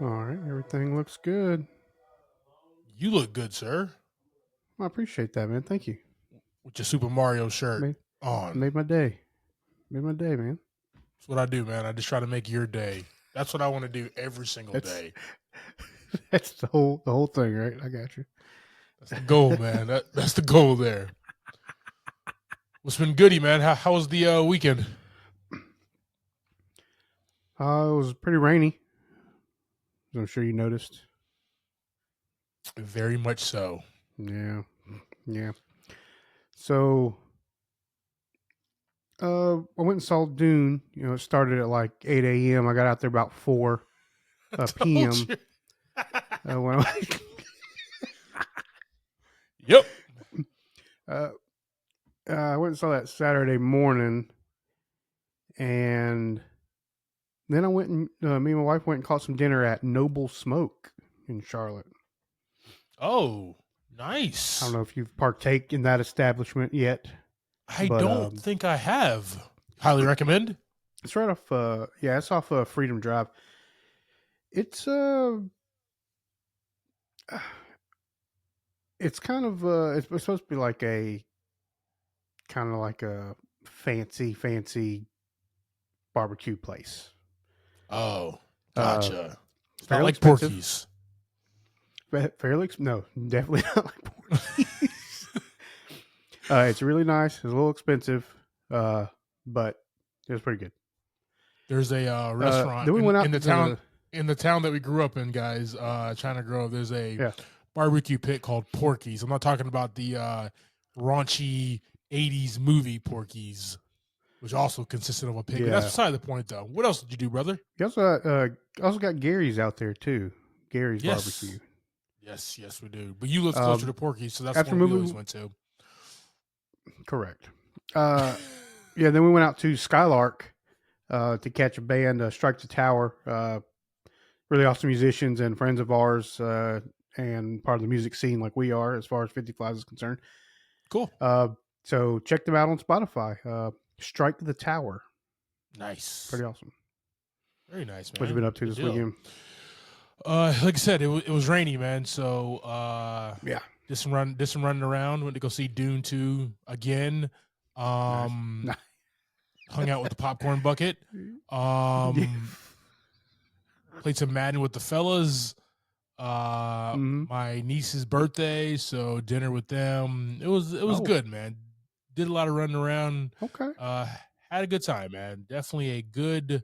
All right, everything looks good. You look good, sir, I appreciate that, man. Thank you. with your Super Mario shirt Made on. made my day. Made my day, man. That's what I do, man. I just try to make your day. That's what I want to do every single That's day. that's the whole thing, right? I got you. That's the goal, man. That's the goal there. What's been goody, man? How was the weekend? It was pretty rainy. As I'm sure you noticed. Very much so. Yeah, yeah. So, I went and saw Dune. It started at like 8 a.m. I got out there about 4 I told p.m. you. When I, Yep. uh, I went and saw that Saturday morning, and then I went and me and my wife went and caught some dinner at Noble Smoke in Charlotte. Oh, I don't nice. know if you've partake in that establishment yet, I but don't think I have. Highly recommend. it's right off. Yeah, it's off Freedom Drive. It's it's kind of it's supposed to be like a kind of like a fancy barbecue place. Oh, Uh, gotcha. It's not Fairly like expensive. Porky's. No, definitely not like Porky's. It's really nice. It's a little expensive, but it was pretty good. There's a restaurant Then we went in out the to town the that we grew up in, guys. China Grove. There's a yeah. barbecue pit called Porky's. I'm not talking about the raunchy '80s movie Porky's, which also consisted of a pig. But that's Yeah. beside the point, though. What else did you do, brother? You also got Gary's out there too. Gary's barbecue. Yes, yes, we do. But you live closer Um, to Porky's, so that's the After one we always moving, went to. correct. Yeah. Then we went out to Skylark to catch a band, Strike the Tower. Really awesome musicians and friends of ours, and part of the music scene, like we are, as far as 50 Flies is concerned. Cool, Uh, so check them out on Spotify. Strike the Tower. nice, Pretty awesome. very nice, What you man. been up to Good this deal. weekend? Like I said, it was rainy, man. So Yeah. did some running around. Went to go see Dune 2 again. Nice. Um, hung out with the popcorn bucket. Yeah. Played some Madden with the fellas. Mm-hmm. My niece's birthday, so dinner with them. It was Oh, good, man. Did a lot of running around. okay. Uh, had a good time, man. Definitely a good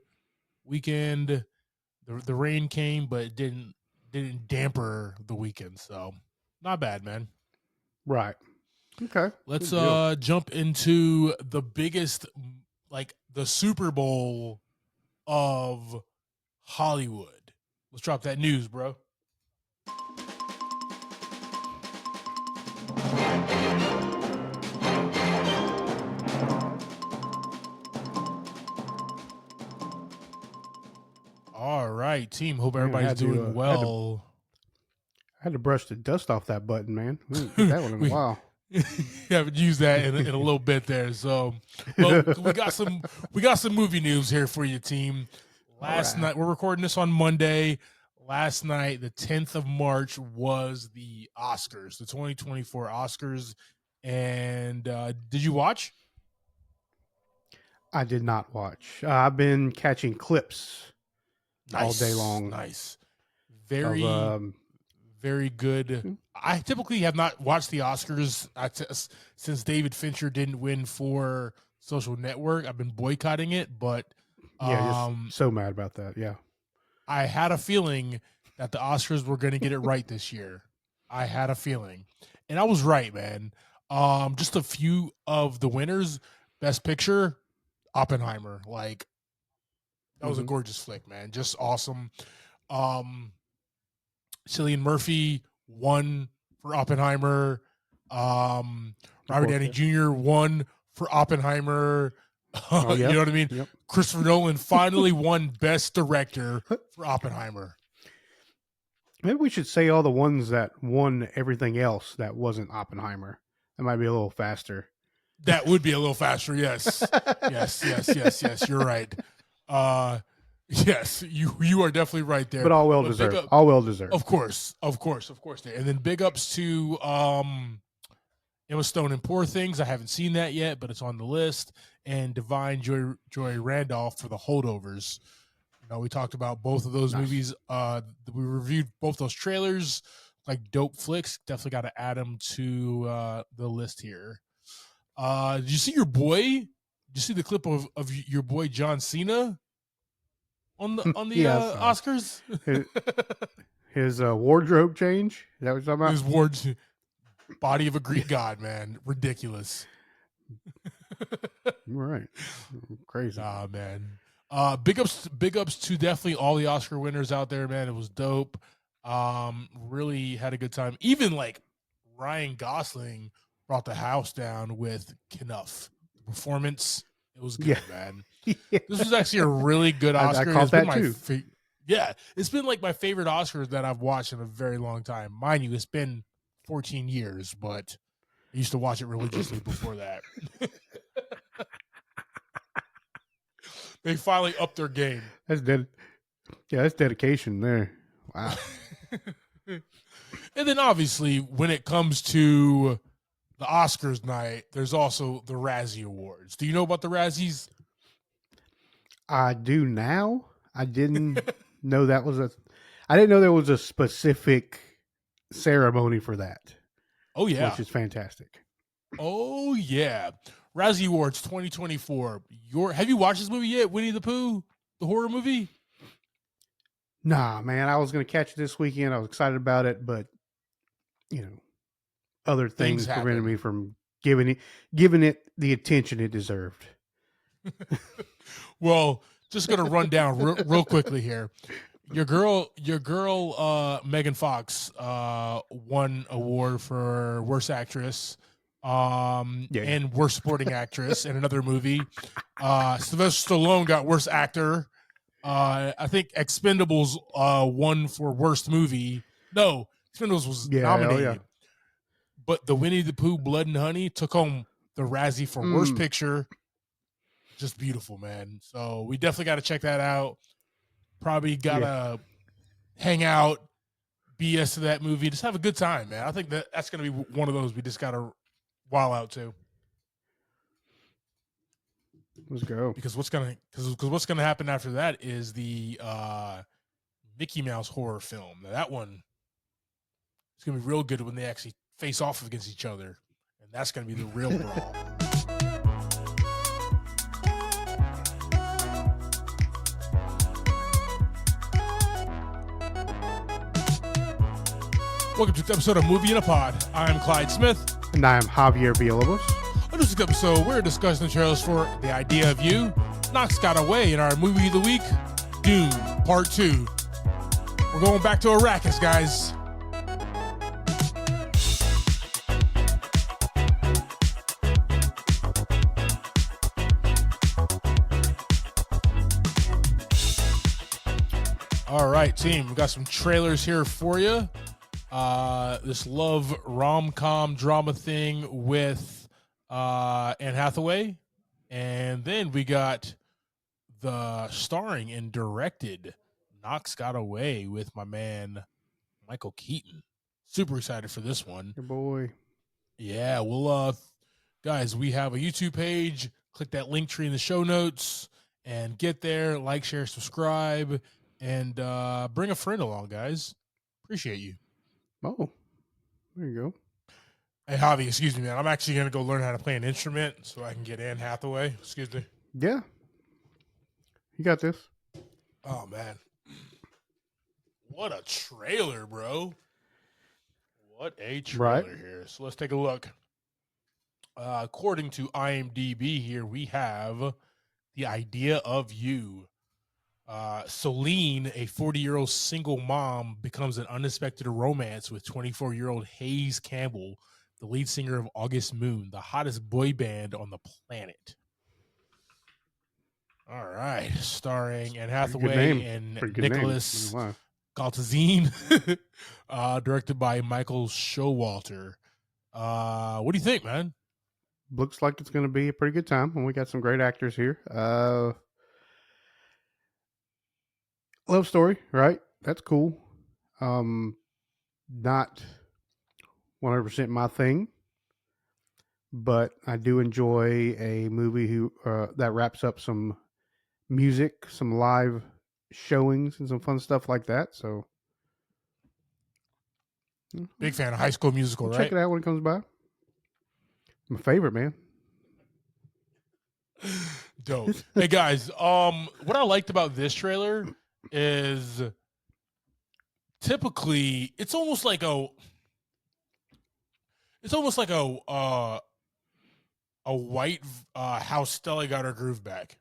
weekend. The rain came, but it didn't damper the weekend, so not bad, man. Right. Okay. Let's Good deal. jump into the biggest, like the Super Bowl of Hollywood. Let's drop that news, bro. All right, team. Hope Man, everybody's doing well. I had to brush the dust off that button, man. We didn't get that one in a we while. haven't used that in a little bit there. So, well, we got some movie news here for you, team. Last All right. night, we're recording this on Monday. Last night, the 10th of March, was the Oscars, the 2024 Oscars. And did you watch? I did not watch. I've been catching clips all day Nice, long nice. of Very, very good. I typically have not watched the Oscars since David Fincher didn't win for Social Network. I've been boycotting it, but yeah, just um, so mad about that. Yeah. I had a feeling that the Oscars were going to get it right this year. I had a feeling, and I was right, man. Just a few of the winners: Best Picture, Oppenheimer. Like that was a Mm-hmm. gorgeous flick, man. Just awesome. Um, Cillian Murphy won for Oppenheimer. Of Robert course, Downey yeah. Jr. won for Oppenheimer. Oh, You yep. know what I mean? Yep. Christopher Nolan finally won Best Director for Oppenheimer. Maybe we should say all the ones that won everything else that wasn't Oppenheimer. That might be a little faster. That would be a little faster. Yes. Yes. You're right. Uh, Yes, you are definitely right there. But all well But big deserved. up, All well deserved. of course, there. And then big ups to Emma Stone and Poor Things. I haven't seen that yet, but it's on the list. And Divine Joy Randolph for The Holdovers. You know, we talked about both of those Nice. movies. We reviewed both those trailers, like dope flicks. Definitely got to add them to the list here. Did you see your boy? Did you see the clip of your boy John Cena on the Yeah, Oscars? his wardrobe change. Is that what you're talking His about? ward's body of a Greek god, man. Ridiculous. You're right. Crazy. Nah, man. Big ups to definitely all the Oscar winners out there, man. It was dope. Really had a good time. Even like Ryan Gosling brought the house down with Knuff. The performance, it was good, man. Yeah. This was actually a really good Oscar. I caught that been too. Yeah, it's been like my favorite Oscars that I've watched in a very long time. Mind you, it's been 14 years, but I used to watch it religiously before that. They finally upped their game. That's that's dedication there. Wow. And then obviously when it comes to the Oscars night, there's also the Razzie Awards. Do you know about the Razzies? I do now. I didn't know that was I didn't know there was a specific ceremony for that. Oh yeah. Which is fantastic. Oh yeah. Razzie Awards 2024. Have you watched this movie yet? Winnie the Pooh, the horror movie? Nah, man. I was going to catch it this weekend. I was excited about it, but other things prevented me from giving it the attention it deserved. Well, just gonna run down real quickly here. Your girl, Megan Fox, won award for worst actress, and worst supporting actress in another movie. Sylvester Stallone got worst actor. I think Expendables won for worst movie. No, Expendables was nominated. But the Winnie the Pooh Blood and Honey took home the Razzie for worst picture. Just beautiful, man. So we definitely got to check that out. Probably got to hang out, BS to that movie. Just have a good time, man. I think that's going to be one of those we just got to wow out to. Let's go. Because what's gonna happen after that is the Mickey Mouse horror film. Now that one, it's gonna be real good when they actually face off against each other, and that's gonna be the real brawl. Welcome to this episode of Movie in a Pod. I'm Clyde Smith. And I'm Javier Villalobos. On this episode, we're discussing the trailers for The Idea of You, Knox Got Away, in our Movie of the Week, Dune, Part 2. We're going back to Arrakis, guys. All right, team, we got some trailers here for you. This love rom-com drama thing with Anne Hathaway, and then we got the starring and directed Knox Got Away with my man Michael Keaton. Super excited for this one. Your boy. Yeah, well, guys, we have a YouTube page. Click that link tree in the show notes and get there. Like, share, subscribe, and bring a friend along, guys. Appreciate you. Oh, there you go. Hey, Javi, excuse me, man. I'm actually going to go learn how to play an instrument so I can get Anne Hathaway. Excuse me. Yeah. You got this. Oh, man. What a trailer, bro. What a trailer here. So let's take a look. According to IMDb here, we have The Idea of You. Celine, a 40-year-old single mom, becomes an unexpected romance with 24-year-old Hayes Campbell, the lead singer of August Moon, the hottest boy band on the planet. All right. Starring Anne Hathaway and Nicholas Galtazine. Directed by Michael Showalter. What do you think, man? Looks like it's going to be a pretty good time, and we got some great actors here. Love story, right? That's cool. Not 100% my thing, but I do enjoy a movie that wraps up some music, some live showings, and some fun stuff like that. So Big fan of High School Musical, I'll check right? it out when it comes by. My favorite, man. Dope. Hey guys, what I liked about this trailer is typically it's almost like a white how Stella got her groove back,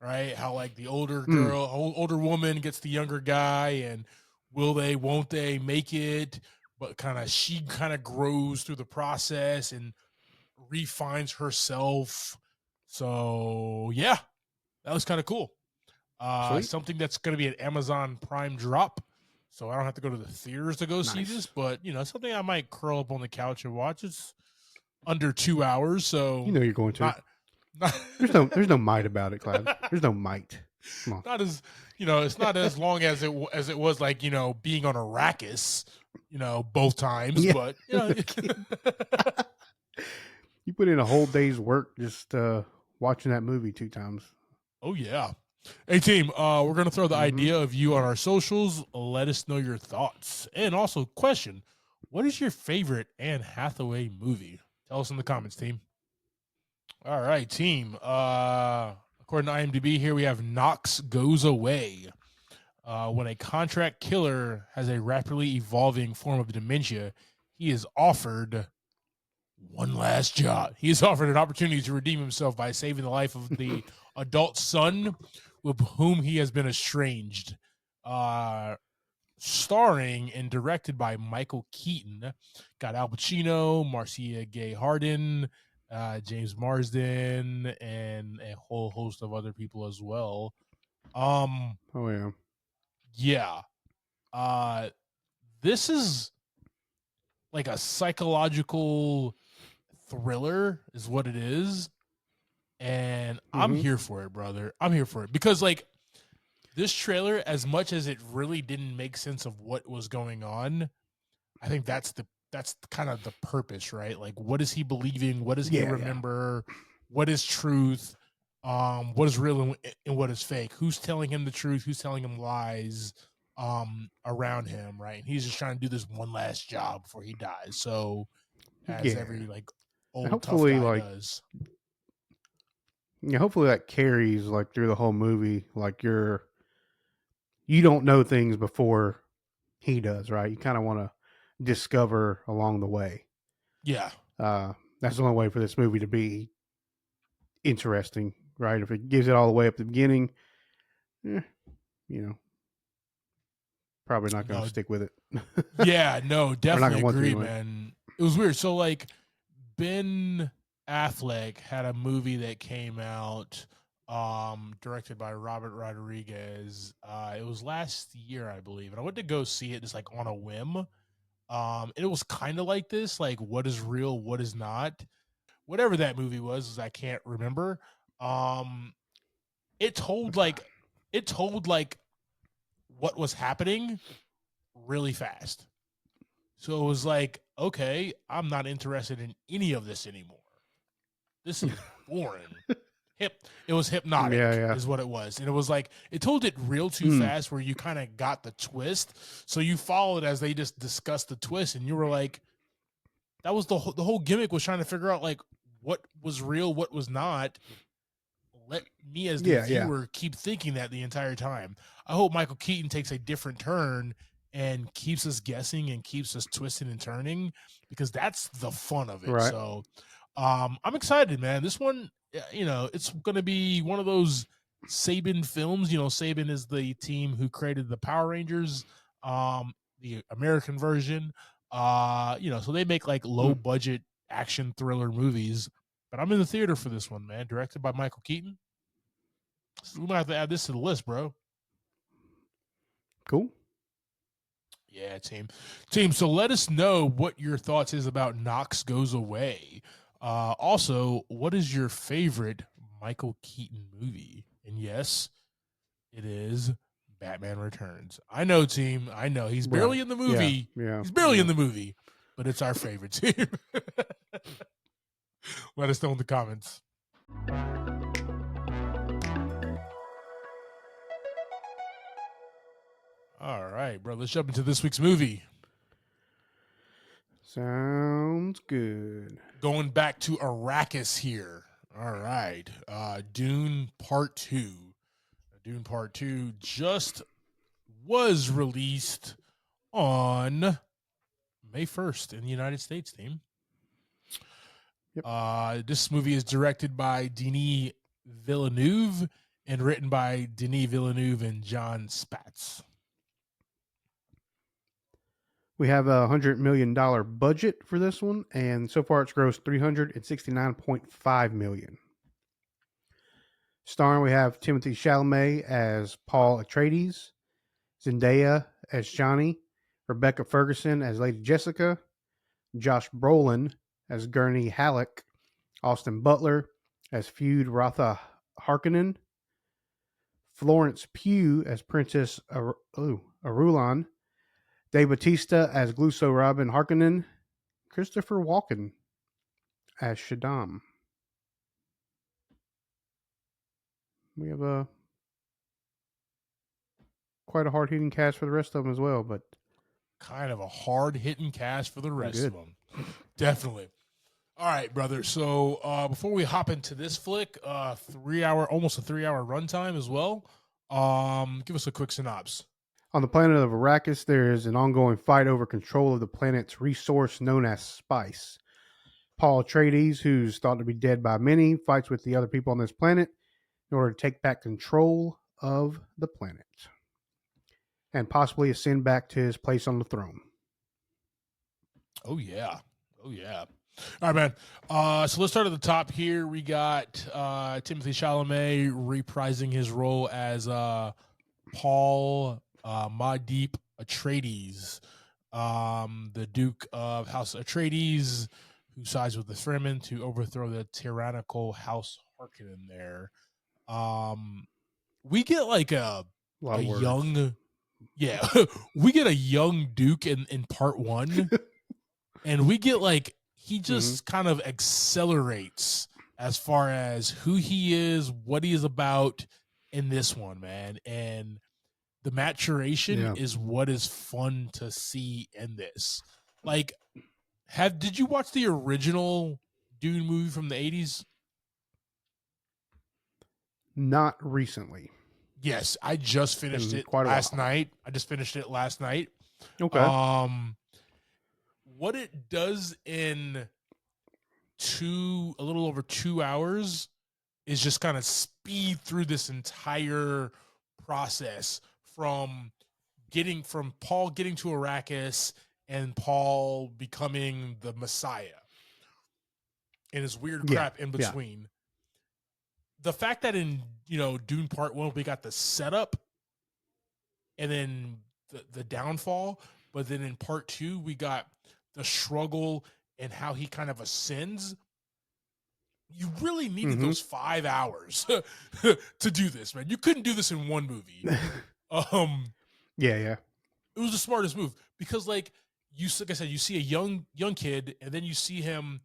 right? How like the older Mm, girl, older woman gets the younger guy, and will they, won't they make it? But she kind of grows through the process and refines herself. So yeah, that was kind of cool. sweet. Something that's going to be an Amazon Prime drop. So I don't have to go to the theaters to go see this, Nice. but something I might curl up on the couch and watch. It's under 2 hours, You so know you're going to. not not There's no might about it, Clyde. There's no might. Come on. not as it's not as long as it was like being on Arrakis, both times, Yeah. but You put in a whole day's work just watching that movie 2 times. oh yeah. Hey team, we're gonna throw the Mm-hmm. idea of you on our socials. Let us know your thoughts, and also question: what is your favorite Anne Hathaway movie? Tell us in the comments, team. All right, team. According to IMDb, here we have Knox Goes Away. When a contract killer has a rapidly evolving form of dementia, he is offered one last job. He is offered an opportunity to redeem himself by saving the life of the adult son with whom he has been estranged. Uh, Starring and directed by Michael Keaton. Got Al Pacino, Marcia Gay Harden, James Marsden, and a whole host of other people as well. Um, Oh yeah. yeah. Uh, this is like a psychological thriller, is what it is. And I'm Mm-hmm. here for it, brother. I'm here for it because, like, this trailer, as much as it really didn't make sense of what was going on, I think that's kind of the purpose, right? Like, what is he believing? What does he Yeah, yeah. remember? What is truth? What is real and what is fake? Who's telling him the truth? Who's telling him lies? Around him, right? And he's just trying to do this one last job before he dies. So, as Yeah. every like And old tough hopefully, guy like, does. yeah, hopefully that carries like through the whole movie. Like you don't know things before he does, right? You kind of want to discover along the way. Yeah, That's the only way for this movie to be interesting, right? If it gives it all the way up the beginning, eh, you know, probably not going to no, stick with it. yeah, no, Or not definitely going to want to agree, anyway. man. It was weird. So like Ben Affleck had a movie that came out directed by Robert Rodriguez. It was last year, I believe. And I went to go see it just like on a whim. And it was kind of like this, like what is real, what is not. Whatever that movie was, I can't remember. Um it told That's like fine. it told like what was happening really fast. So it was like, okay, I'm not interested in any of this anymore. This is boring. It was Yeah, hypnotic, yeah. is what it was. And it was like it told it real too Mm, fast where you kind of got the twist. So you followed as they just discussed the twist, and you were like, that was the whole gimmick was trying to figure out like what was real, what was not. Let me as the yeah, yeah. viewer keep thinking that the entire time. I hope Michael Keaton takes a different turn and keeps us guessing and keeps us twisting and turning because that's the fun of it. Right. So I'm excited, man. This one, it's going to be one of those Saban films. Saban is the team who created the Power Rangers, the American version. So they make like low Mm, budget action thriller movies. But I'm in the theater for this one, man. Directed by Michael Keaton. We might have to add this to the list, bro. cool. Yeah, team. So let us know what your thoughts is about Knox Goes Away. Also, what is your favorite Michael Keaton movie? And yes, it is Batman Returns. I know, team. I know. He's Right. barely in the Yeah. movie. Yeah. He's barely Yeah. in the movie, but it's our favorite team. Let us know in the comments. All right, bro. Let's jump into this week's movie. Sounds good. Going back to Arrakis here. All right. Dune Part 2. Dune Part 2 just was released on May 1st in the United States, team. Yep. This movie is directed by Denis Villeneuve and written by Denis Villeneuve and John Spatz. We have a $100 million budget for this one, and so far it's grossed $369.5 million. Starring, we have Timothée Chalamet as Paul Atreides, Zendaya as Johnny, Rebecca Ferguson as Lady Jessica, Josh Brolin as Gurney Halleck, Austin Butler as Feud Rotha Harkonnen, Florence Pugh as Princess Arulan, Dave Bautista as Gluso Robin Harkonnen, Christopher Walken as Shaddam. We have quite a hard hitting cast for the rest of them as well, but kind of a hard hitting cast for the rest good. of them. Definitely. All right, brother. So before we hop into this flick, almost a 3 hour runtime as well. Give us a quick synopsis. On the planet of Arrakis, there is an ongoing fight over control of the planet's resource known as spice. Paul Atreides, who's thought to be dead by many, fights with the other people on this planet in order to take back control of the planet and possibly ascend back to his place on the throne. Oh yeah. Oh yeah. All right, man. So let's start at the top here. We got Timothée Chalamet reprising his role as Paul Muad'Dib Atreides, the Duke of House Atreides, who sides with the Fremen to overthrow the tyrannical House Harkonnen. There, we get like a young, yeah, we get a young Duke in part one, and we get like he just kind of accelerates as far as who he is, what he is about in this one, man, and the maturation is what is fun to see in this. Like, did you watch the original Dune movie from the 80s? Not recently. Yes, I just finished it last night. I just finished it last night. Okay. What it does in a little over 2 hours is just kind of speed through this entire process from Paul getting to Arrakis and Paul becoming the Messiah and his weird crap in between. The fact that in Dune Part 1 we got the setup and then the downfall, but then in Part 2 we got the struggle and how he kind of ascends. You really needed those 5 hours to do this, man. You couldn't do this in one movie. Yeah. It was the smartest move because, like I said, you see a young kid, and then you see him.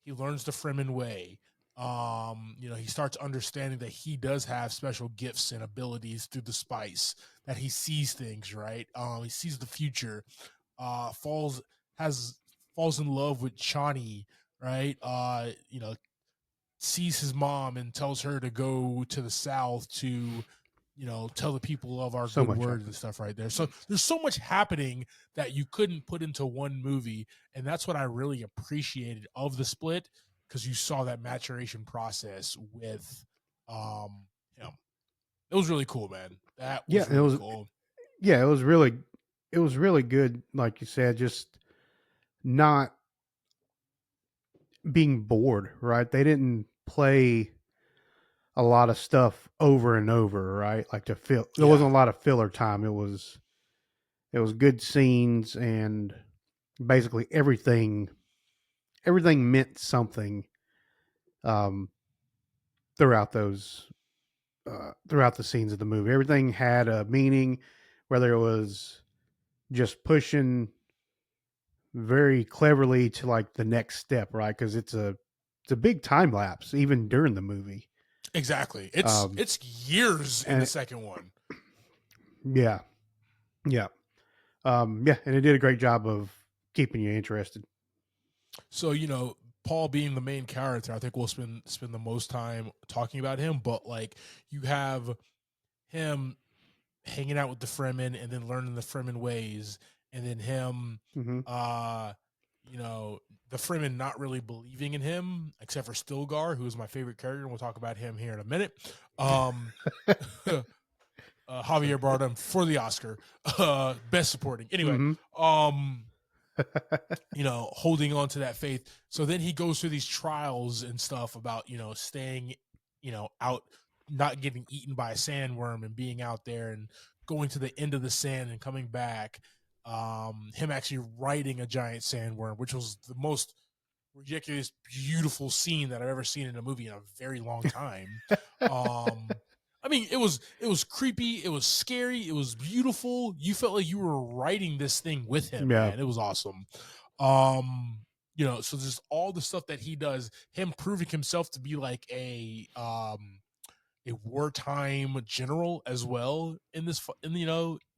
He learns the Fremen way. He starts understanding that he does have special gifts and abilities through the spice. That he sees things, right? He sees the future. Falls in love with Chani, right? Sees his mom and tells her to go to the south to tell the people of our good word and stuff right there. So there's so much happening that you couldn't put into one movie, and that's what I really appreciated of the split, because you saw that maturation process with him. It was really cool, man. That was really cool. Yeah, it was really good, like you said, just not being bored, right? They didn't play a lot of stuff over and over, right? Like there wasn't a lot of filler time. It was good scenes, and basically everything meant something throughout those throughout the scenes of the movie. Everything had a meaning, whether it was just pushing very cleverly to like the next step, right? Because it's a big time lapse even during the movie. Exactly. Um, It's years in the and second one. yeah, yeah, yeah, and it did a great job of keeping you interested. So, Paul being the main character, I think we'll spend the most time talking about him, but like you have him hanging out with the Fremen and then learning the Fremen ways, and then him Hmm. uh you know the Fremen not really believing in him except for Stilgar, who is my favorite character, and we'll talk about him here in a minute. um Javier Bardem for the Oscar, best supporting. Anyway, Hmm. um holding on to that faith. So then he goes through these trials and stuff about, staying, out, not getting eaten by a sandworm and being out there and going to the end of the sand and coming back. Him actually riding a giant sandworm, which was the most ridiculous, beautiful scene that I've ever seen in a movie in a very long time. Um, I mean, it was creepy, it was scary, it was beautiful. You felt like you were writing this thing with him, Yeah. man. It was awesome. Um, so there's all the stuff that he does, him proving himself to be like a wartime general as well in this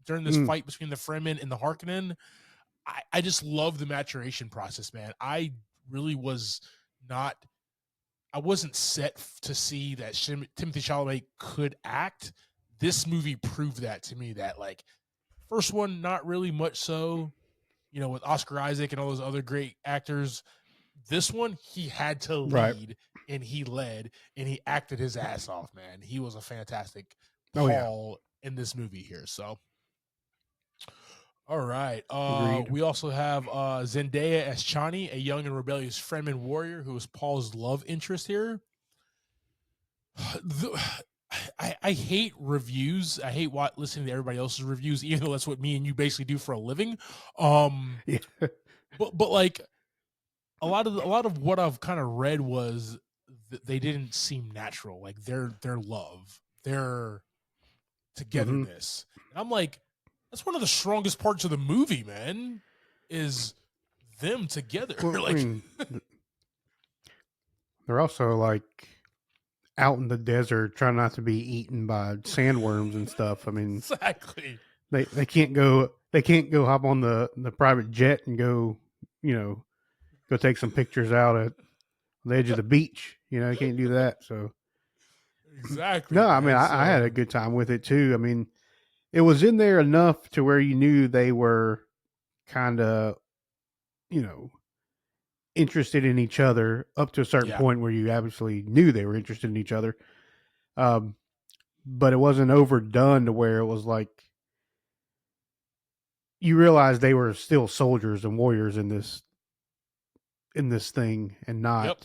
during this Mm. fight between the Fremen and the Harkonnen. I just love the maturation process, man. I really was not. I wasn't set to see that Timothy Chalamet could act. This movie proved that to me. That like first one, not really much so. With Oscar Isaac and all those other great actors. This one, he had to Right. lead, and he led, and he acted his ass off. Man, he was a fantastic Oh yeah. Paul in this movie here. So all right. Agreed. We also have Zendaya as Chani, a young and rebellious Fremen warrior who is Paul's love interest here. The, I hate reviews. I hate listening to everybody else's reviews, even though that's what me and you basically do for a living. Um, Yeah. but like a lot of what I've kind of read was they didn't seem natural. Like their love, their Hmm. togetherness, and I'm like, that's one of the strongest parts of the movie, man. Is them together. Well, I Like mean, they're also like out in the desert trying not to be eaten by sandworms and stuff. I mean, exactly. they can't go hop on the private jet and go, you know, go take some pictures out at the edge of the beach. You can't do that. So Exactly, no, I mean, man. I had a So good time with it too. I mean, it was in there enough to where you knew they were kind of, you know, interested in each other up to a certain yeah, point where you absolutely knew they were interested in each other. Um, but it wasn't overdone to where it was like you realized they were still soldiers and warriors in this thing and yep,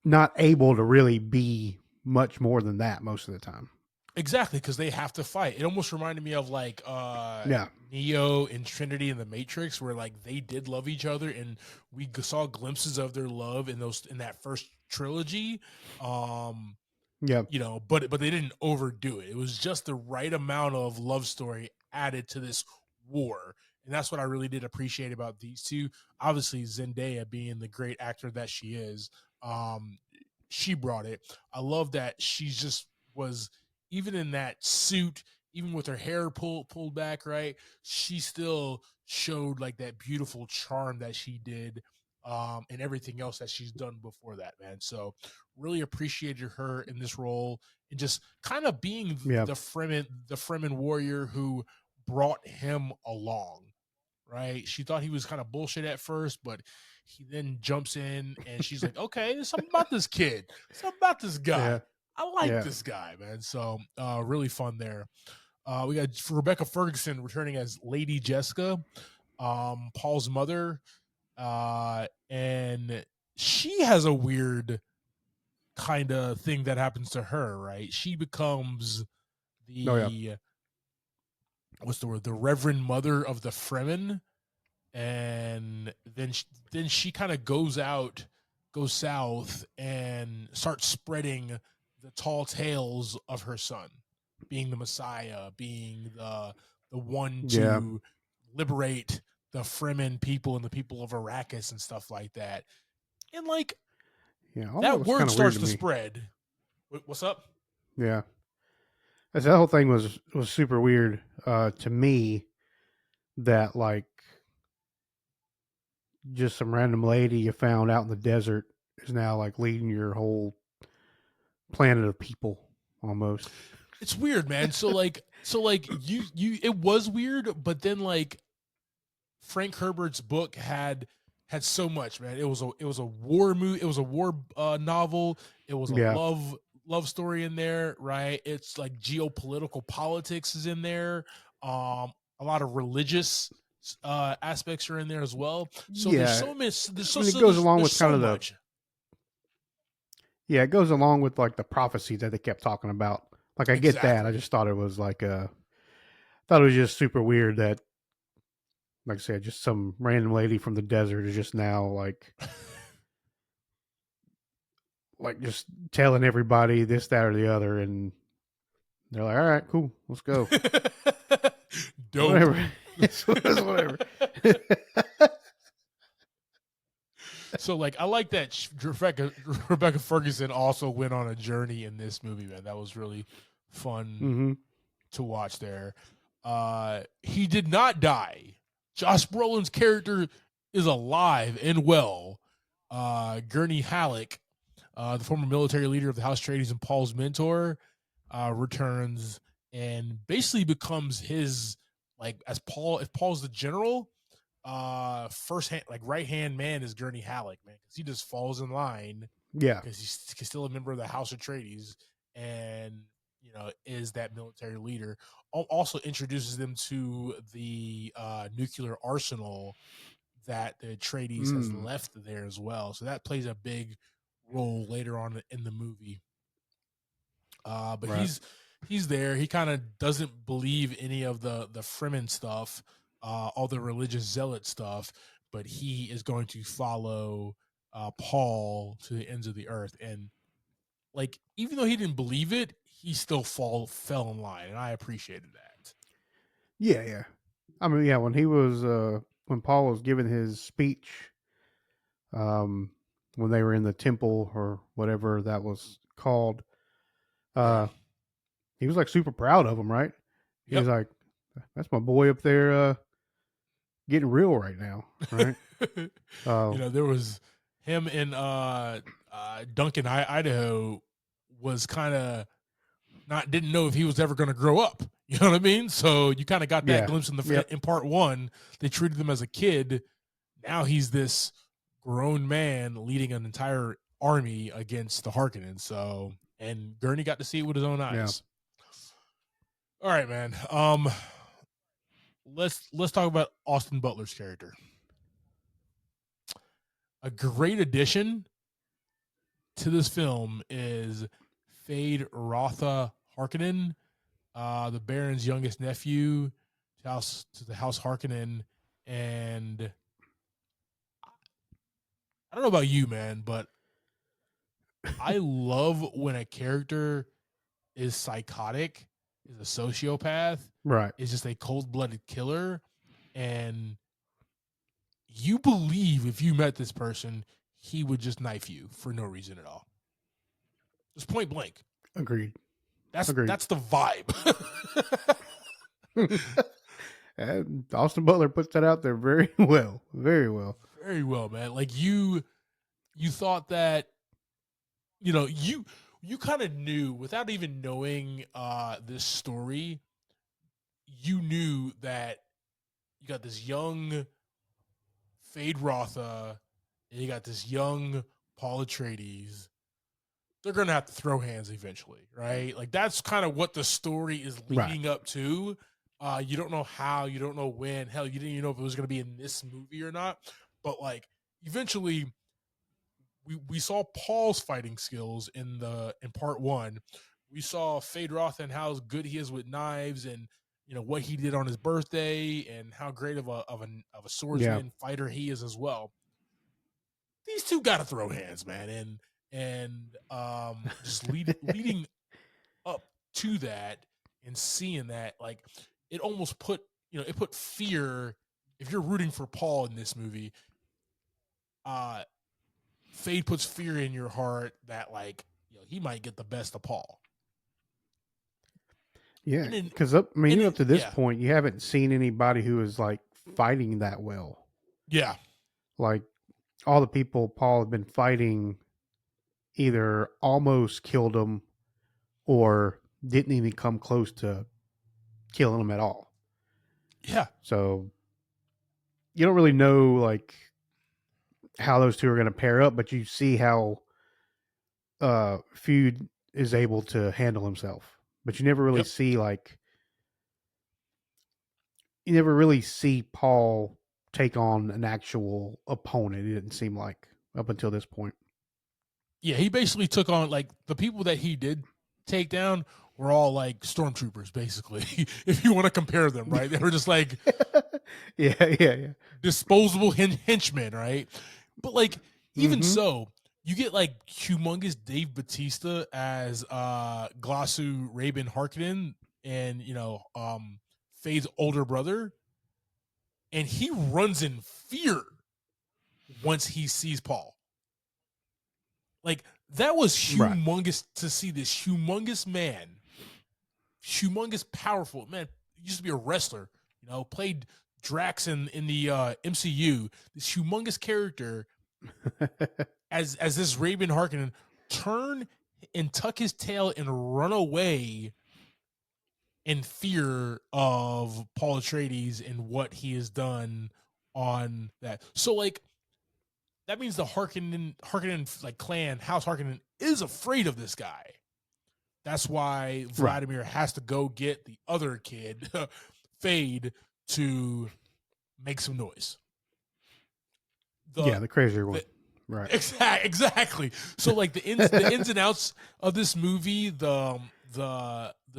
not able to really be much more than that most of the time. exactly. Because they have to fight. It almost reminded me of like Yeah. Neo and Trinity in the Matrix, where like they did love each other, and we saw glimpses of their love in that first trilogy. Um, Yeah. but they didn't overdo it. It was just the right amount of love story added to this war. And that's what I really did appreciate about these two. Obviously, Zendaya being the great actor that she is, um, she brought it. I love that she just was, even in that suit, even with her hair pulled back, right? She still showed like that beautiful charm that she did, and everything else that she's done before that, man. So really appreciated her in this role and just kind of being Yeah. the Fremen warrior who brought him along, right? She thought he was kind of bullshit at first, but he then jumps in and she's like, okay, there's something about this kid, something about this Yeah. guy. I like Yeah. this guy, man. So really fun there. We got Rebecca Ferguson returning as Lady Jessica, Paul's mother, and she has a weird kind of thing that happens to her, right? She becomes Oh yeah. the what's the word? The Reverend Mother of the Fremen, and then she kind of goes south and starts spreading the tall tales of her son being the Messiah, being the one Yeah. to liberate the Fremen people and the people of Arrakis and stuff like that. And like Yeah. All that that was word kind of weird starts to to me. spread. What's up? Yeah. As that whole thing was super weird to me. That like just some random lady you found out in the desert is now like leading your whole planet of people almost. It's weird, man. So like you it was weird, but then like Frank Herbert's book had so much, man. It was a war movie. It was a war novel. It was a Yeah. love story in there, right? It's like geopolitical politics is in there. A lot of religious aspects are in there as well. So there's Yeah. so much. There's I so mean, it so goes there's along there's with kind so of the much. yeah, it goes along with like the prophecy that they kept talking about. Like I get that. I Exactly. just thought it was like thought it was just super weird that like I said, just some random lady from the desert is just now like just telling everybody this, that, or the other, and they're like, "All right, cool, let's go." Dope. Whatever. it's whatever. So like I like that Rebecca Ferguson also went on a journey in this movie, man. That was really fun hmm to watch there. He did not die. Josh Brolin's character is alive and well. Gurney Halleck, the former military leader of the House Atreides and Paul's mentor, returns and basically becomes his like as Paul if Paul's the general, first hand like right hand man is Gurney Halleck, man, because he just falls in line Yeah. because he's still a member of the House Atreides and is that military leader. Also introduces them to the nuclear arsenal that the Atreides has Mm, left there as well. So that plays a big role later on in the movie. But right. he's there. He kind of doesn't believe any of the Fremen stuff, all the religious zealot stuff, but he is going to follow Paul to the ends of the earth. And like, even though he didn't believe it, he still fell in line, and I appreciated that. Yeah, yeah. I mean, yeah, when Paul was giving his speech, um, when they were in the temple or whatever that was called, Yeah. uh, he was like super proud of him, right? He was Yep. like, "That's my boy up there, getting real right now, right?" Uh, There was him in Duncan, Idaho, was kind of not didn't know if he was ever going to grow up. You know what I mean? So you kind of got that yeah, glimpse in yep, in part one. They treated him as a kid. Now he's this grown man leading an entire army against the Harkonnen. So and Gurney got to see it with his own yeah, eyes. All right, man. Let's talk about Austin Butler's character. A great addition to this film is Fade Rotha Harkonnen, the Baron's youngest nephew to the House Harkonnen. And I don't know about you, man, but I love when a character is psychotic, is a sociopath, right, is just a cold blooded killer. And you believe if you met this person, he would just knife you for no reason at all. Just point blank. agreed, That's agreed. that's the vibe. And Austin Butler puts that out there very well, very well. Very well, man. Like you thought that you kind of knew without even knowing this story, you knew that you got this young Fade Rotha and you got this young Paul Atreides. They're gonna have to throw hands eventually, right? Like that's kind of what the story is Right, leading up to. You don't know how, you don't know when. Hell, you didn't even know if it was gonna be in this movie or not. But like eventually we saw Paul's fighting skills in part one. We saw Fade Roth and how good he is with knives, and what he did on his birthday, and how great of a yeah, swordsman fighter he is as well. These two got to throw hands, man, and and just leading up to that and seeing that, like, it almost put, it put fear. If you're rooting for Paul in this movie, uh Fade puts fear in your heart that, like, he might get the best of Paul. Yeah, And then because I mean, and even then up to this yeah. point, you haven't seen anybody who is like fighting that well. Yeah. Like all the people Paul had been fighting either almost killed him or didn't even come close to killing him at all. Yeah. So you don't really know like how those two are going to pair up, but you see how Feud is able to handle himself. But you never really Yep. see like you never really see Paul take on an actual opponent. It didn't seem like up until this point. Yeah, he basically took on, like, the people that he did take down were all like stormtroopers, basically. If you want to compare them, right? They were just like Yeah. disposable henchmen, right? But, like, even Mm-hmm. so, you get like humongous Dave Batista as Glossu Rabin Harkonnen, and Fade's older brother, and he runs in fear once he sees Paul. Like, that was Right. humongous to see this humongous man, humongous, powerful man. Used to be a wrestler, played Drax in the MCU. This humongous character as this Raven Harkonnen turn and tuck his tail and run away in fear of Paul Atreides and what he has done on that. So, like, that means the Harkonnen like clan, House Harkonnen, is afraid of this guy. That's why Right. Vladimir has to go get the other kid, Fade, to make some noise. Yeah, The the crazier one. the Right. exactly. So, like, the ins and outs of this movie, the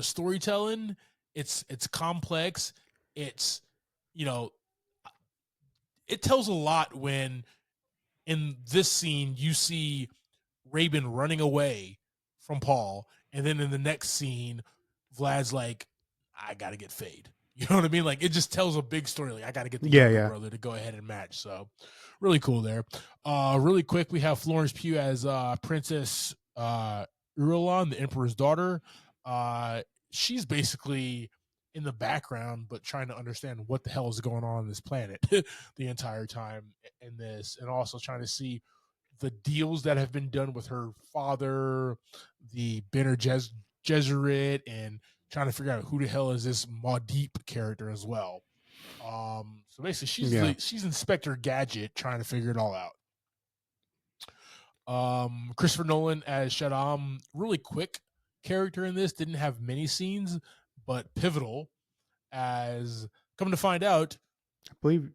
storytelling, it's complex. It's, you know it tells a lot when in this scene you see Rabin running away from Paul, and then in the next scene, Vlad's like, I gotta get Fade. You know what I mean? Like, it just tells a big story. Like, I gotta get the Yeah, younger yeah. brother to go ahead and match. So, really cool there. Really quick, we have Florence Pugh as Princess Irulan, the Emperor's daughter. She's basically in the background, but trying to understand what the hell is going on this planet the entire time in this, and also trying to see the deals that have been done with her father, the Bene Gesserit, and trying to figure out who the hell is this Maudip character as well. So basically, Yeah. she's Inspector Gadget trying to figure it all out. Christopher Nolan as Shaddam, really quick character in this, didn't have many scenes, but pivotal. As come to find out, I believe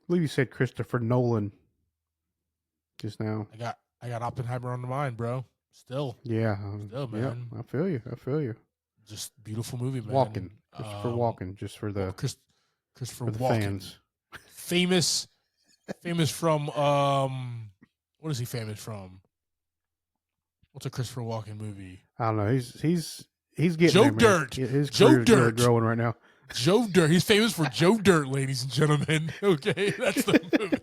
you said Christopher Nolan just now. I got Oppenheimer on the mind, bro. Still, Yeah. still, Yep. man. I feel you. I feel you. Just beautiful movie, Walken. man. Christopher Walken, just for the Christopher for the Walken, fans. famous from what is he famous from? What's a Christopher Walken movie? I don't know. He's getting Joe there, man. Dirt. His Joe career's really Dirt. growing right now. Joe Dirt. He's famous for Joe Dirt, ladies and gentlemen. Okay, that's the movie.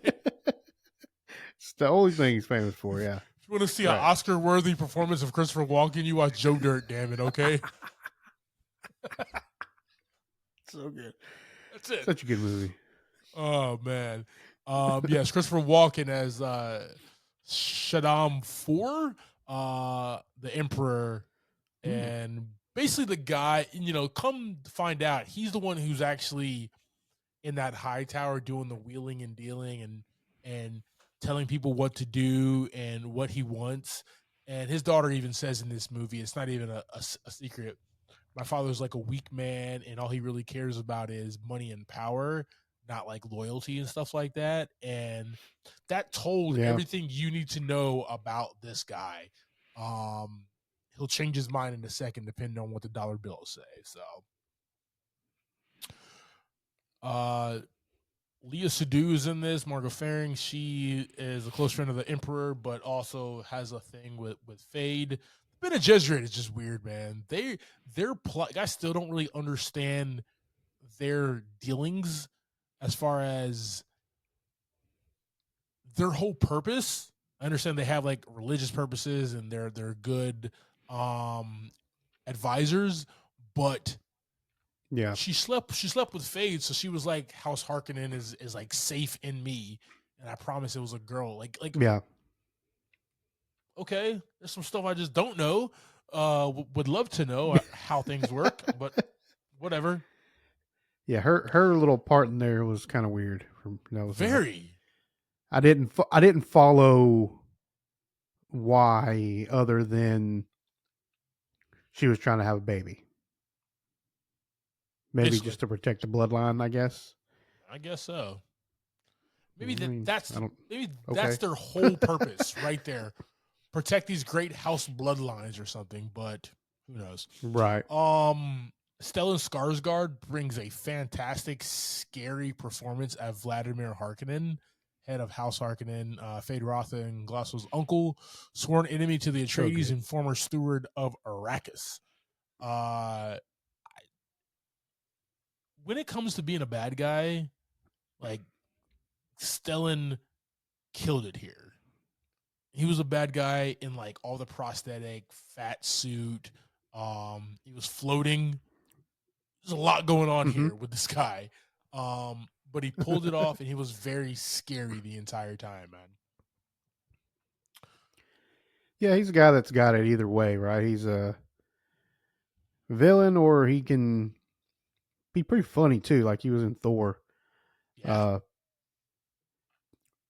It's the only thing he's famous for. Yeah. If you want to see an Right. Oscar-worthy performance of Christopher Walken, you watch Joe Dirt. Damn it, okay? So good. That's it. Such a good movie. Oh man. Yes, Christopher Walken as Shaddam IV, the Emperor, Hmm. and basically the guy, come to find out, he's the one who's actually in that high tower doing the wheeling and dealing and telling people what to do and what he wants. And his daughter even says in this movie, it's not even a secret. My father's like a weak man, and all he really cares about is money and power, not like loyalty and stuff like that. And that told Yeah. everything you need to know about this guy. Um, he'll change his mind in a second, depending on what the dollar bills say. So, uh, Leah Sadu is in this. Margot Faring. She is a close friend of the Emperor, but also has a thing with Fade. Bene Gesserit is just weird, man. Their plot. I still don't really understand their dealings as far as their whole purpose. I understand they have like religious purposes and they're good um advisors, but Yeah. she slept with Fade, so she was like House Harkonnen is like safe in me, and I promise it was a girl. Like Yeah. okay, there's some stuff I just don't know. Would love to know how things work, but whatever. Yeah, her little part in there was kind of weird. That was Very. I didn't follow why other than she was trying to have a baby. Maybe Basically, just to protect the bloodline, I guess. I guess so. I Maybe mean, I don't. maybe that's Okay, their whole purpose right there. Protect these great house bloodlines or something, but who knows? right. Stellan Skarsgård brings a fantastic, scary performance as Vladimir Harkonnen, head of House Harkonnen, Fade Rotha and Glosso's uncle, sworn enemy to the So Atreides good. and former steward of Arrakis. Uh, when it comes to being a bad guy, like Stellan killed it here. He was a bad guy in like all the prosthetic, fat suit. He was floating. There's a lot going on Hmm. here with this guy. But he pulled it off and he was very scary the entire time, man. Yeah, he's a guy that's got it either way, right? He's a villain, or he can be pretty funny too. Like he was in Thor. Yeah. Uh,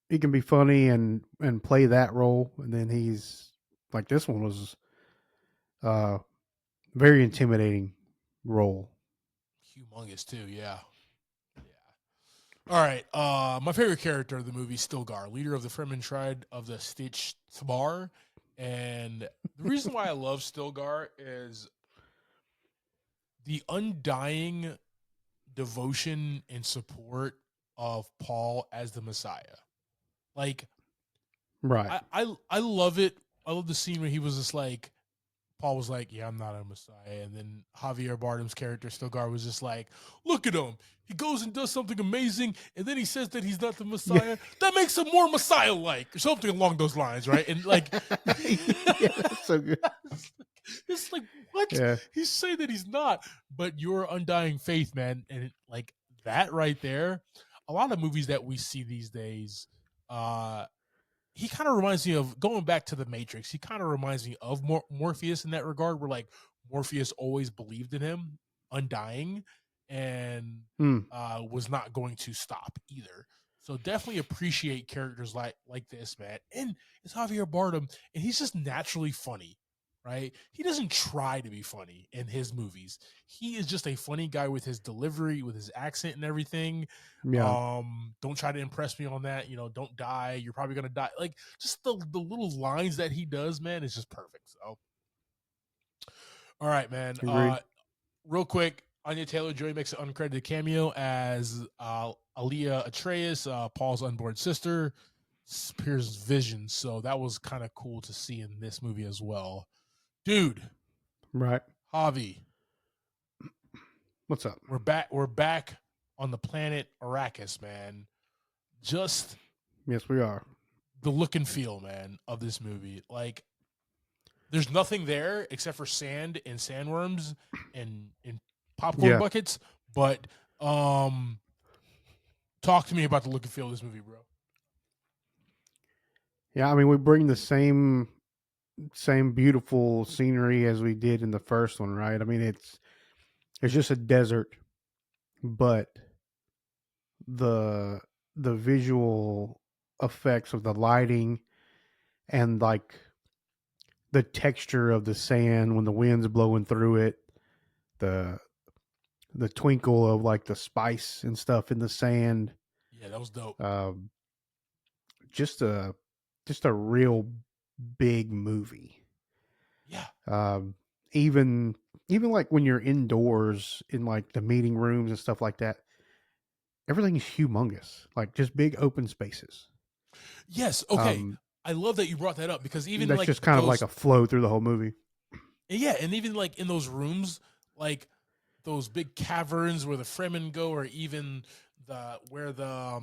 he can be funny and play that role, and then he's like this one was uh very intimidating role. Humongous too, yeah. Yeah. All right. My favorite character of the movie, Stilgar, leader of the Fremen tribe of the Stitch Tabar. And the reason why I love Stilgar is the undying devotion and support of Paul as the Messiah. Like Right. I love it. I love the scene where he was just like Paul was like, "Yeah, I'm not a Messiah," and then Javier Bardem's character Stilgar was just like, "Look at him. He goes and does something amazing, and then he says that he's not the Yeah. Messiah. That makes him more Messiah-like, or something along those lines, right?" And like, Yeah, that's so good. it's like what Yeah. he's saying that he's not, but your undying faith, man, and like that right there. A lot of movies that we see these days, uh, he kind of reminds me of going back to the Matrix. He kind of reminds me of Morpheus in that regard, where like Morpheus always believed in him, undying, and Hmm. was not going to stop either. So definitely appreciate characters like this, man. And it's Javier Bardem, and he's just naturally funny, right? He doesn't try to be funny in his movies. He is just a funny guy with his delivery, with his accent and everything. Yeah. Don't try to impress me on that. You know, don't die. You're probably gonna die. Like just the little lines that he does, man, is just perfect. So, all right, man. Agreed. Real quick, Anya Taylor Joy makes an uncredited cameo as Aaliyah Atreus, Paul's unborn sister, Pierce's vision. So that was kind of cool to see in this movie as well, dude. Right. Javi, What's up? we're back. We're back on the planet Arrakis, man. Just Yes, we are. the look and feel, man, of this movie. Like there's nothing there except for sand and sandworms and popcorn Yeah. buckets. But talk to me about the look and feel of this movie, bro. Yeah. I mean, we bring the same beautiful scenery as we did in the first one, right? I mean, it's just a desert, but the the visual effects of the lighting and like the texture of the sand when the wind's blowing through it, the the twinkle of like the spice and stuff in the sand. Yeah, that was dope. Um, just a just a real big movie. Yeah, Um, even even like when you're indoors in like the meeting rooms and stuff like that, everything's humongous, like just big open spaces. Yes. Okay. Um, I love that you brought that up because even that's like just kind of like those, a flow through the whole movie. yeah, and even like in those rooms, like those big caverns where the Fremen go, or even the where the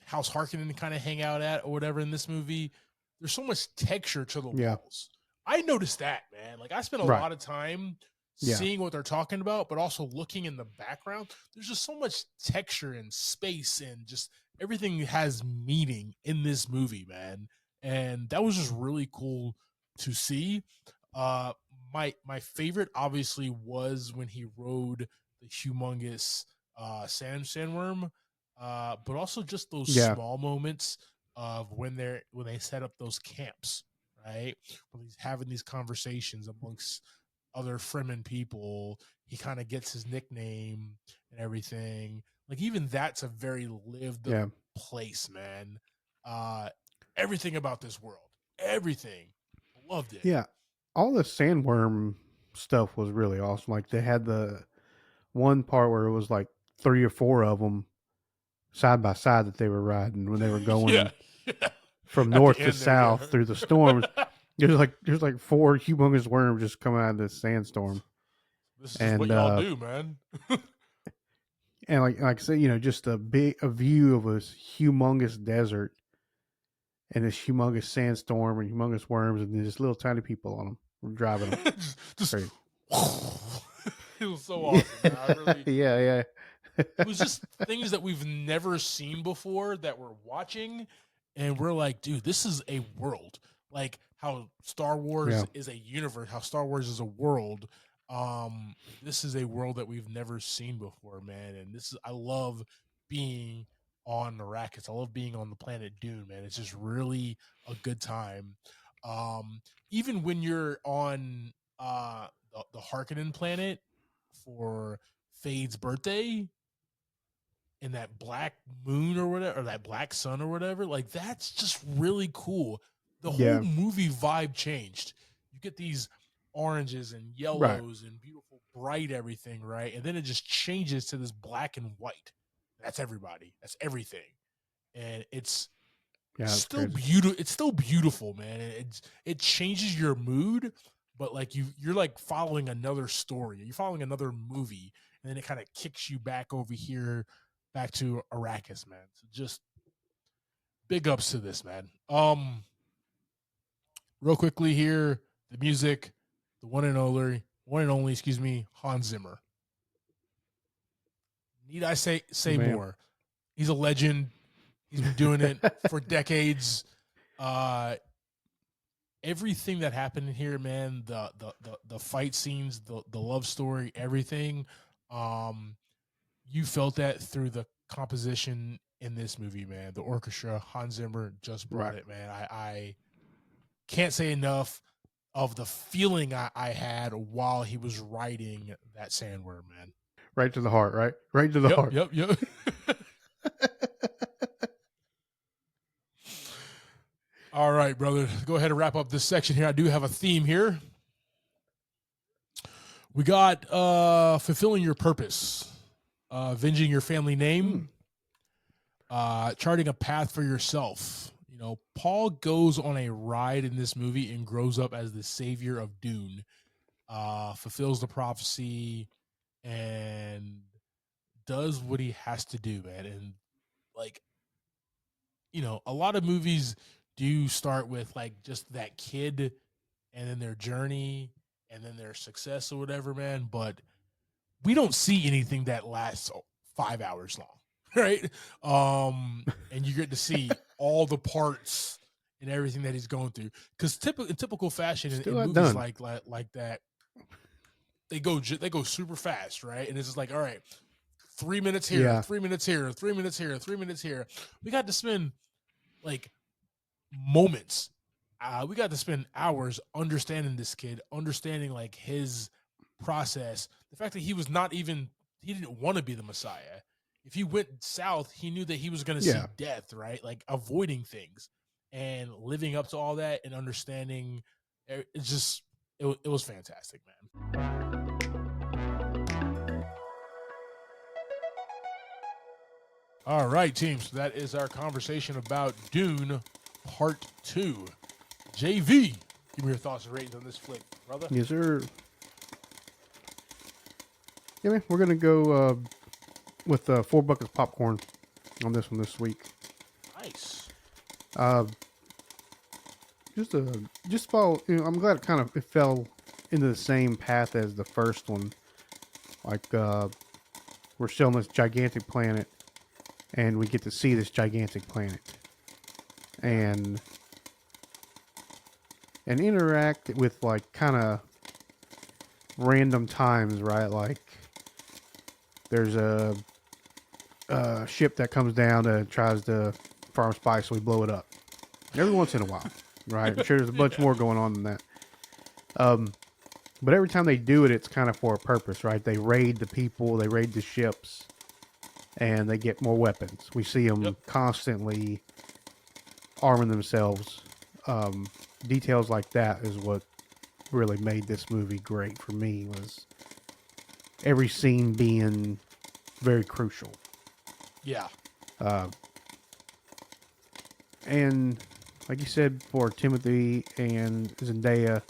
House Harkonnen kind of hang out at, or whatever in this movie. There's so much texture to the Yeah, walls. I noticed that, man. Like I spent a right. lot of time Yeah, seeing what they're talking about, but also looking in the background. There's just so much texture and space, and just everything has meaning in this movie, man. And that was just really cool to see. Uh, my favorite obviously was when he rode the humongous sandworm, but also just those yeah, small moments of when they set up those camps, right? When he's having these conversations amongst other Fremen people, he kind of gets his nickname and everything. Like even that's a very lived yeah, place, man. Uh, everything about this world, everything, loved it. yeah. All the sandworm stuff was really awesome. Like they had the one part where it was like three or four of them side by side that they were riding when they were Yeah, going yeah. from At the north to end there, yeah. south through the storms. There's like four humongous worms just coming out of this sandstorm, This is just what and y'all do, man. like I said, just a view of a humongous desert and this humongous sandstorm and humongous worms and just little tiny people on them. We're driving them. just Great. it was so awesome, man. I really, Yeah, yeah, it was just things that we've never seen before that we're watching, and we're like, dude, this is a world. Like how Star Wars yeah, is a universe, how Star Wars is a world. This is a world that we've never seen before, man. And this is I love being on Arrakis. I love being on the planet Dune, man. It's just really a good time. Um, Even when you're on the Harkonnen planet for Fade's birthday, and that black moon or whatever, or that black sun or whatever, like that's just really cool. The whole yeah. movie vibe changed. You get these oranges and Right. yellows and beautiful bright everything, right? And then it just changes to this black and white. That's everybody. That's everything. And it's Yeah, that's still crazy. beautiful. It's still beautiful, man. It changes your mood, but like you're like following another story. You're following another movie, and then it kind of kicks you back over here, back to Arrakis, man. So just big ups to this, man. Real quickly here, the music, the one and only, excuse me, Hans Zimmer. Need I say Man. more? He's a legend. He's been doing it for decades. Uh, Everything that happened in here, man, the fight scenes, the love story, everything, um, you felt that through the composition in this movie, man. The orchestra, Hans Zimmer just brought Right. it, man. I can't say enough of the feeling I had while he was writing that sandworm, man. Right to the heart, right? Right to the Yep, heart. yep, yep. All right, brother. Go ahead and wrap up this section here. I do have a theme here. We got fulfilling your purpose, avenging your family Hmm. name, charting a path for yourself. You know, Paul goes on a ride in this movie and grows up as the savior of Dune, fulfills the prophecy, and does what he has to do, man. And like, you know, a lot of movies do start with like just that kid and then their journey and then their success or whatever, man. But we don't see anything that lasts 5 hours long, right? And you get to see all the parts and everything that he's going through. Because in typical fashion Still in not movies done. like that, they go super fast, right? And it's just like, all right, 3 minutes here, Yeah. 3 minutes here, 3 minutes here, 3 minutes here. We got to spend like moments. We got to spend hours understanding this kid, understanding like his process. The fact that he was not even he didn't want to be the Messiah. If he went south, he knew that he was going to see Yeah. death, right? Like avoiding things and living up to all that and understanding. It's just it was fantastic, man. All right, team. So that is our conversation about Dune Part 2. JV, give me your thoughts and ratings on this flick, brother. Yes, sir. Yeah, man, we're going to go with 4 buckets of popcorn on this one this week. Nice. Just follow. I'm glad it fell into the same path as the first one. Like we're still on this gigantic planet, and we get to see this gigantic planet, and interact with like kind of random times, right? Like there's a ship that comes down and tries to farm spice, so we blow it up every once in a while, right? I'm sure there's a bunch more going on than that. But every time they do it, it's kind of for a purpose, right? They raid the people, they raid the ships, and they get more weapons. We see them constantly arming themselves. Details like that is what really made this movie great for me, was every scene being very crucial. Yeah. And like you said, for Timothy and Zendaya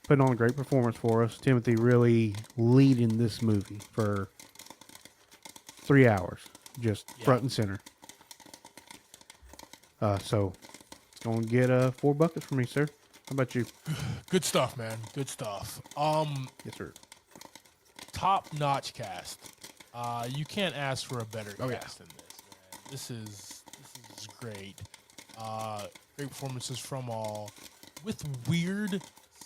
putting on a great performance for us. Timothy really leading this movie for 3 hours, just front and center. So it's going to get 4 buckets from me, sir. How about you? Good stuff, man. Good stuff. Yes, sir. Top-notch cast. You can't ask for a better cast than this, man. This is great. Great performances from all. With weird.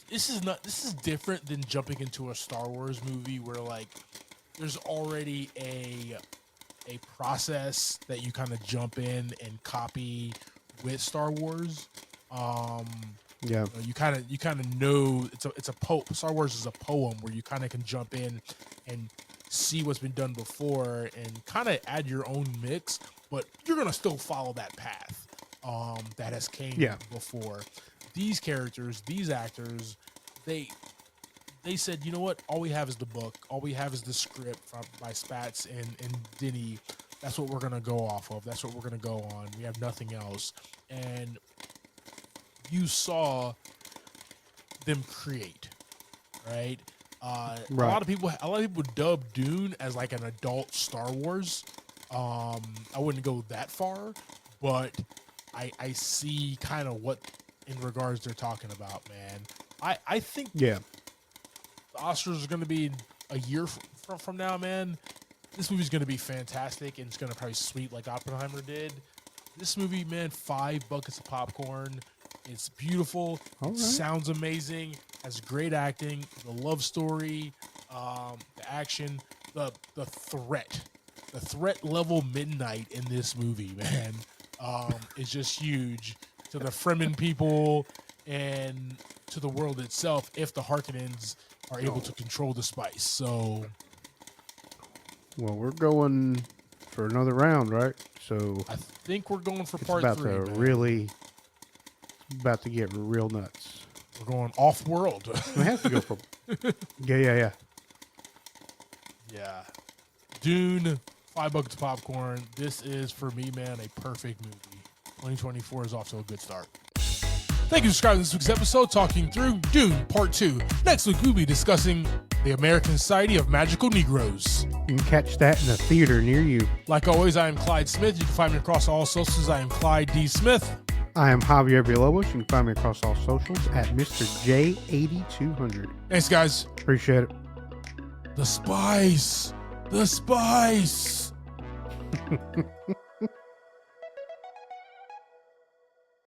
This is different than jumping into a Star Wars movie where like there's already a process that you kind of jump in and copy with Star Wars. Yeah. You kind of know it's a Star Wars is a poem where you kind of can jump in and see what's been done before and kind of add your own mix, but you're gonna still follow that path that has came before. These characters, these actors, they said, you know what? All we have is the book. All we have is the script by Spats and Denny. That's what we're gonna go off of. That's what we're gonna go on. We have nothing else. And you saw them create, right? A lot of people dub Dune as like an adult Star Wars. I wouldn't go that far, but I see kind of what in regards they're talking about, man. I think the Oscars are going to be a year from now, man. This movie's going to be fantastic, and it's going to probably sweep like Oppenheimer did. This movie, man, 5 buckets of popcorn. It's beautiful. It sounds amazing. Has great acting. The love story, the action, the threat level midnight in this movie, man, is just huge to the Fremen people and to the world itself if the Harkonnens are able to control the spice. So, well, we're going for another round, right? So I think we're going for it's part about 3. about to get real nuts. We're going off world. We have to go for yeah. Dune, 5 buckets of popcorn. This is, for me, man, a perfect movie. 2024 is off to a good start. Thank you for subscribing to this week's episode, talking through Dune Part 2. Next week, we'll be discussing the American Society of Magical Negroes. You can catch that in a theater near you. Like always, I am Clyde Smith. You can find me across all socials. I am Clyde D. Smith. I am Javier Villalobos. You can find me across all socials at Mr. J8200. Thanks, guys. Appreciate it. The spice. The spice.